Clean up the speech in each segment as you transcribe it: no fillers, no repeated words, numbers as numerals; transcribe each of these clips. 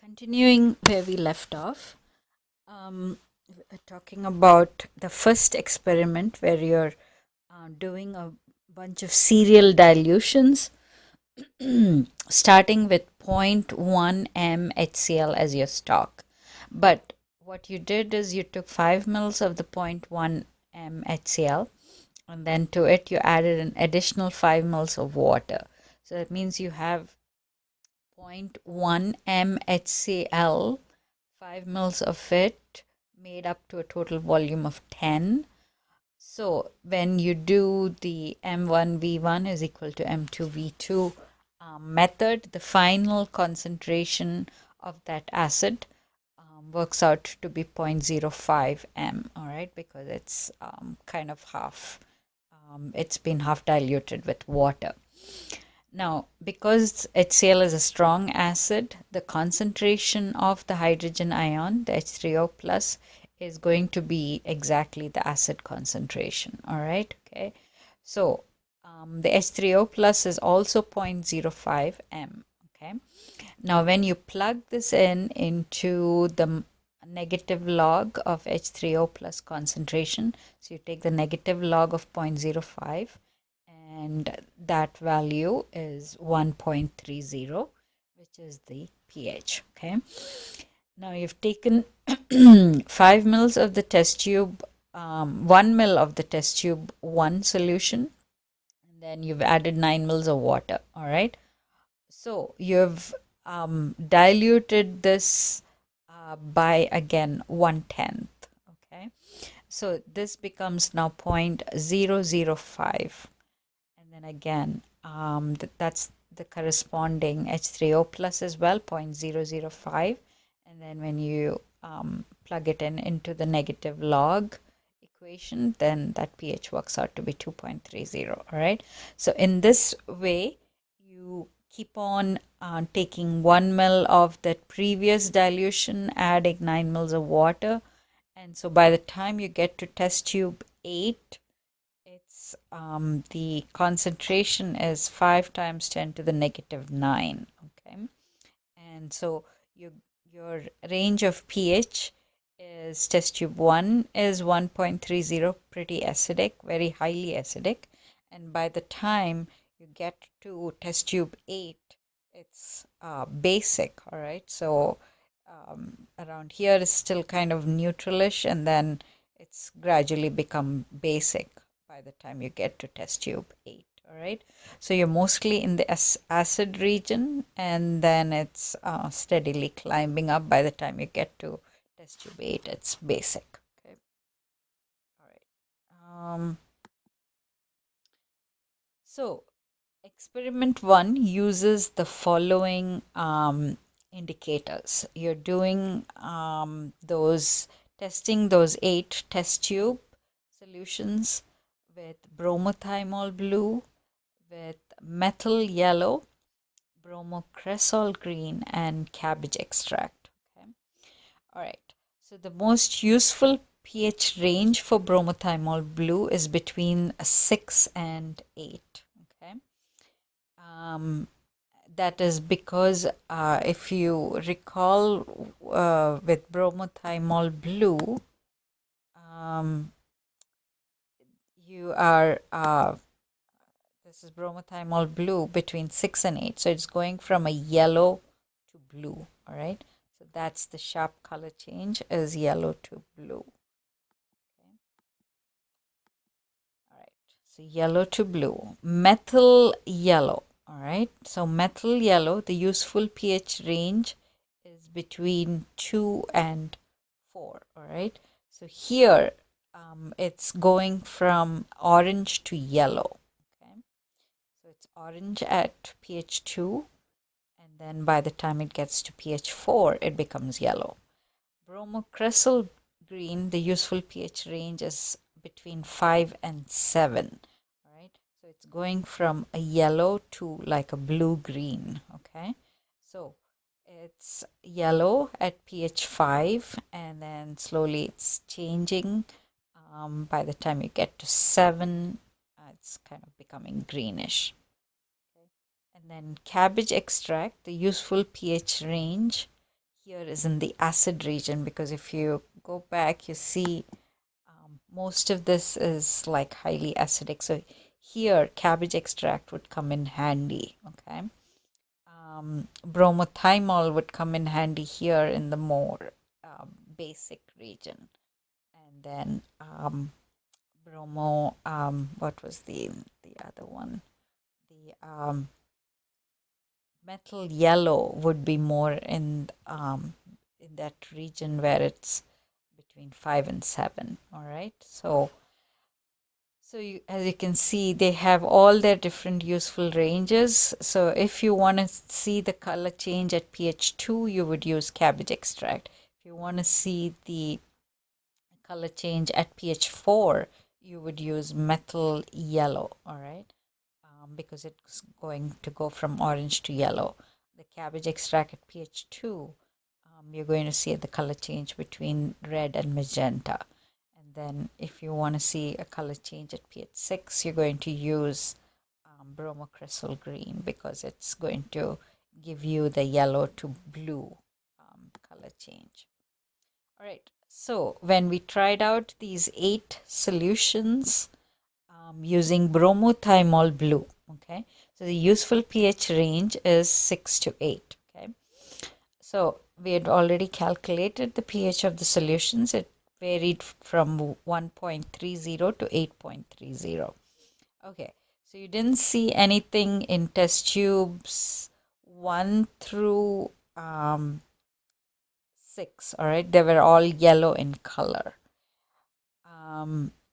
Continuing where we left off, we're talking about the first experiment where you're doing a bunch of serial dilutions, starting with zero point 0.1 m HCl as your stock. But what you did is you took 5 mils of the zero point 0.1 m HCl, and then to it you added an additional 5 mils of water. So that means you have 0.1 m HCl, 5 mils of it made up to a total volume of 10. So when you do the M1V1 is equal to M2V2 method, the final concentration of that acid works out to be 0.05 m, all right, because it's kind of half, it's been half diluted with water. Now, because HCl is a strong acid, the concentration of the hydrogen ion, the H3O plus, is going to be exactly the acid concentration. All right. Okay. So the H3O plus is also 0.05 m. Okay. Now, when you plug this into the negative log of H3O plus concentration, so you take the negative log of 0.05, and that value is 1.30, which is the pH. Okay. Now you've taken 5 mils of the test tube, 1 mil of the test tube 1 solution, and then you've added 9 mils of water. All right. So you've diluted this by again 1/10. Okay. So this becomes now 0.005. And then again, that's the corresponding H3O plus as well, 0.005. And then when you plug it into the negative log equation, then that pH works out to be 2.30. All right. So in this way, you keep on taking 1 ml of that previous dilution, adding 9 mils of water. And so by the time you get to test tube 8, it's the concentration is 5 times 10 to the negative 9. Okay. And so your range of pH is test tube 1 is 1.30, pretty acidic, very highly acidic. And by the time you get to test tube 8, it's basic. All right. So around here is still kind of neutralish, and then it's gradually become basic by the time you get to test tube 8. All right. So you're mostly in the acid region, and then it's steadily climbing up. By the time you get to test tube 8, it's basic. Okay. All right. So experiment 1 uses the following indicators. You're doing testing those 8 test tube solutions with bromothymol blue, with methyl yellow, bromocresol green, and cabbage extract. Okay. All right. So the most useful pH range for bromothymol blue is between 6 and 8. Okay. That is because if you recall with bromothymol blue, you are this is bromothymol blue between 6 and 8, so it's going from a yellow to blue. All right, so that's the sharp color change, is yellow to blue. Okay. All right, so yellow to blue. Methyl yellow. All right, so methyl yellow, the useful pH range is between 2 and 4. All right, so here it's going from orange to yellow. Okay, so it's orange at pH 2, and then by the time it gets to pH 4, it becomes yellow. Bromocresol green, the useful pH range is between 5 and 7. All right, so it's going from a yellow to like a blue green. Okay, so it's yellow at pH 5, and then slowly it's changing. By the time you get to 7, it's kind of becoming greenish. Okay. And then cabbage extract, the useful pH range here is in the acid region, because if you go back, you see most of this is like highly acidic. So here, cabbage extract would come in handy, okay? Bromothymol would come in handy here in the more basic region. And then what was the other one? The methyl yellow would be more in that region where it's between 5 and 7. All right, so as you can see, they have all their different useful ranges. So if you want to see the color change at pH 2, you would use cabbage extract. If you want to see the color change at pH 4, you would use methyl yellow, all right, because it's going to go from orange to yellow. The cabbage extract at pH 2, you're going to see the color change between red and magenta. And then if you want to see a color change at pH 6, you're going to use bromocresol green, because it's going to give you the yellow to blue color change. All right, so when we tried out these 8 solutions using bromothymol blue, okay, so the useful pH range is 6 to 8, okay. So we had already calculated the pH of the solutions. It varied from 1.30 to 8.30. Okay, so you didn't see anything in test tubes 1 through 6, all right? They were all yellow in color.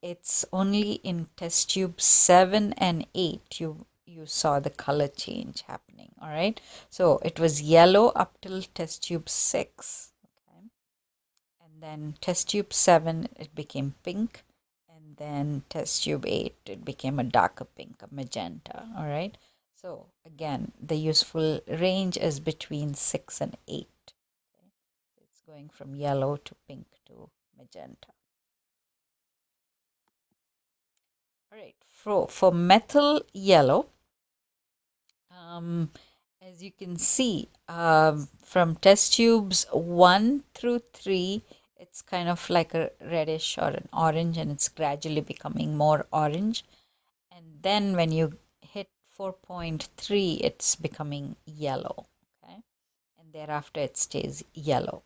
It's only in test tube 7 and 8 you saw the color change happening, all right? So it was yellow up till test tube 6, okay? And then test tube 7, it became pink. And then test tube 8, it became a darker pink, a magenta, all right? So again, the useful range is between 6 and 8. Okay? It's going from yellow to pink to magenta. All right, for methyl yellow, as you can see, from test tubes 1 through 3, it's kind of like a reddish or an orange, and it's gradually becoming more orange. And then when you hit 4.3, it's becoming yellow, okay? And thereafter it stays yellow.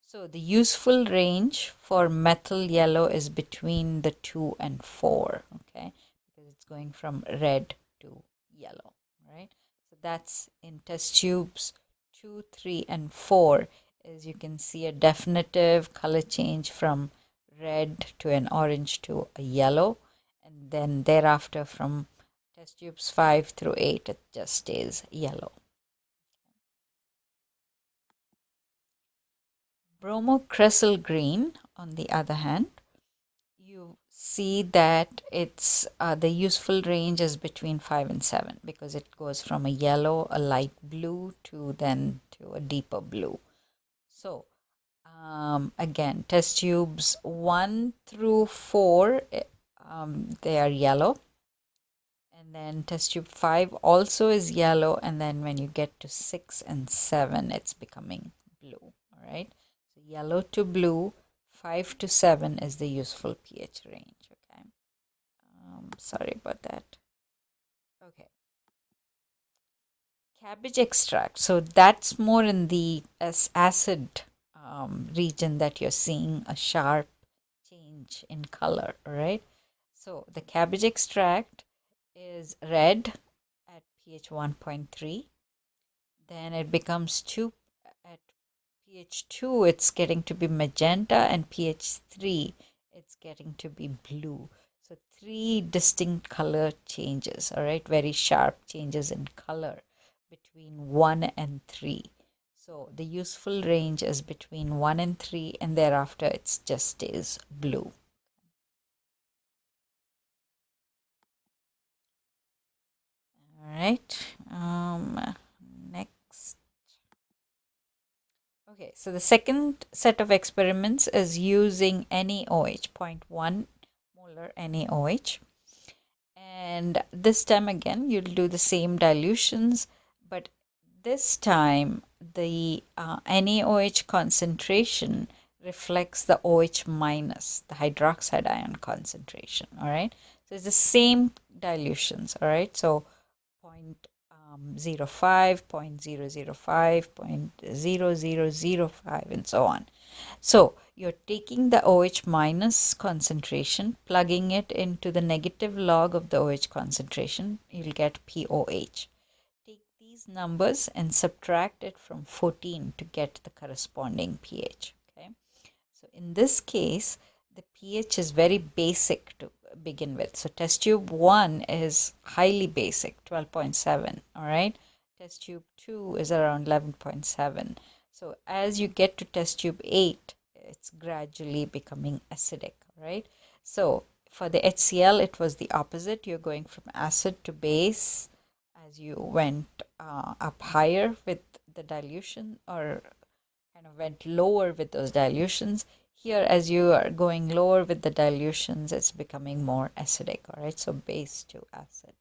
So the useful range for methyl yellow is between the 2 and 4, okay? Because it's going from red to yellow, right? So that's in test tubes 2, 3, and 4. As you can see, a definitive color change from red to an orange to a yellow. And then thereafter from test tubes 5 through 8, it just stays yellow. Bromocresol green, on the other hand, you see that it's the useful range is between 5 and 7, because it goes from a yellow, a light blue, to then to a deeper blue. So again, test tubes 1 through 4, they are yellow. And then test tube 5 also is yellow. And then when you get to 6 and 7, it's becoming blue. All right. So yellow to blue, 5 to 7 is the useful pH range. Okay. Sorry about that. Okay. Cabbage extract. So that's more in the acid region that you're seeing a sharp change in color. All right. So the cabbage extract is red at pH 1.3. Then it becomes 2 at pH 2, it's getting to be magenta, and pH 3, it's getting to be blue. So 3 distinct color changes, all right, very sharp changes in color between 1 and 3. So the useful range is between 1 and 3, and thereafter it just stays blue. All right, next. Okay, so the second set of experiments is using NaOH, 0.1 molar NaOH. And this time again, you'll do the same dilutions, but this time the NaOH concentration reflects the OH minus, the hydroxide ion concentration, all right? So it's the same dilutions, all right? So 0.05, 0.005, 0.0005, and so on. So you're taking the OH minus concentration, plugging it into the negative log of the OH concentration, you'll get POH. Take these numbers and subtract it from 14 to get the corresponding pH. Okay, so in this case, the pH is very basic to begin with. So test tube 1 is highly basic, 12.7. All right, test tube 2 is around 11.7. So as you get to test tube 8, it's gradually becoming acidic. Right. So for the HCl, it was the opposite. You're going from acid to base as you went up higher with the dilution, or kind of went lower with those dilutions. Here, as you are going lower with the dilutions, it's becoming more acidic. All right, so base to acid.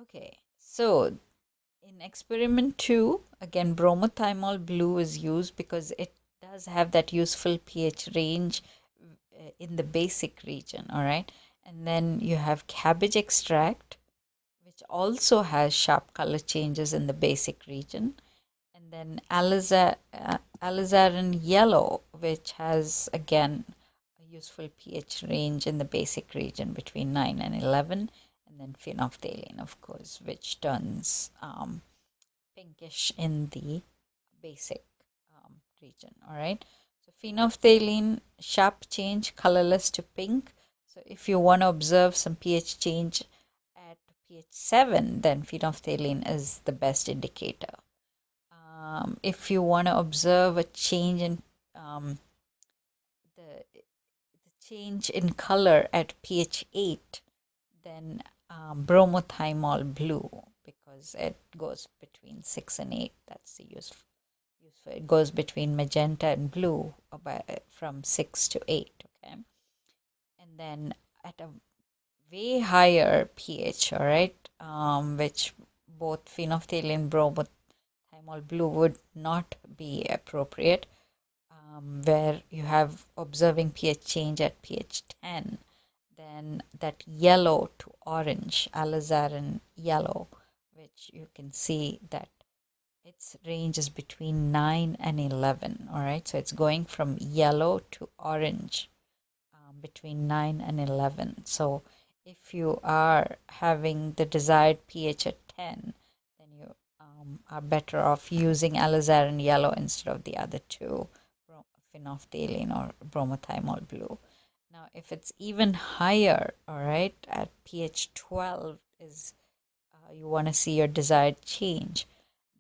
Okay, so in experiment 2, again, bromothymol blue is used because it does have that useful pH range in the basic region. All right, and then you have cabbage extract, which also has sharp color changes in the basic region. And then alizarin yellow, which has again a useful pH range in the basic region between 9 and 11. And then phenolphthalein, of course, which turns pinkish in the basic region. All right. So phenolphthalein, sharp change, colorless to pink. So if you want to observe some pH change at pH 7, then phenolphthalein is the best indicator. If you want to observe a change in the change in color at pH 8, then bromothymol blue, because it goes between 6 and 8. That's the useful. It goes between magenta and blue from 6 to 8. Okay, and then at a way higher pH, all right, which both phenolphthalein and bromothymol blue would not be appropriate, where you have observing pH change at pH 10, then that yellow to orange, alizarin yellow, which you can see that its range is between 9 and 11. All right, so it's going from yellow to orange between 9 and 11. So if you are having the desired pH at 10, then you are better off using alizarin yellow instead of the other two, phenolphthalein or bromothymol blue. Now, if it's even higher, all right, at pH 12 is you want to see your desired change,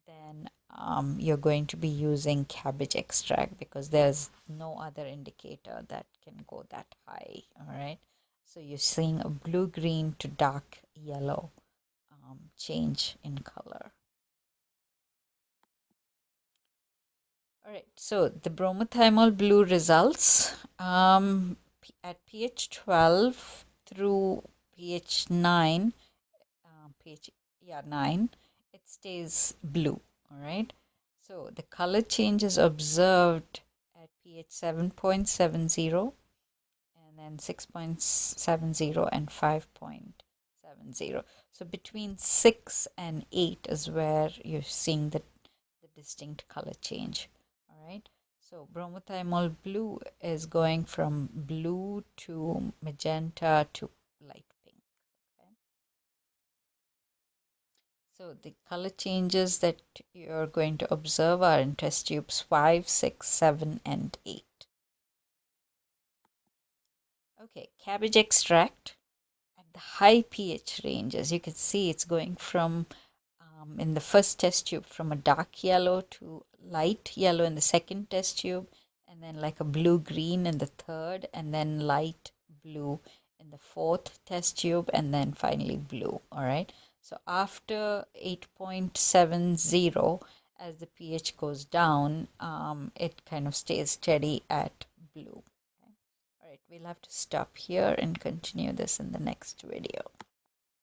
then you're going to be using cabbage extract, because there's no other indicator that can go that high. All right, so you're seeing a blue-green to dark yellow change in color. All right, so the bromothymol blue results at pH 12 through pH 9, 9, it stays blue. All right, so the color change is observed at pH 7.70, and then 6.70 and 5.70. So between 6 and 8 is where you're seeing the distinct color change. All right, so bromothymol blue is going from blue to magenta to light pink. Okay, so the color changes that you're going to observe are in test tubes 5, 6, 7, and 8. Okay, cabbage extract at the high pH range, as you can see, it's going from in the first test tube from a dark yellow to light yellow in the second test tube, and then like a blue-green in the third, and then light blue in the fourth test tube, and then finally blue. All right, so after 8.70, as the pH goes down, it kind of stays steady at blue. Okay. All right, we'll have to stop here and continue this in the next video.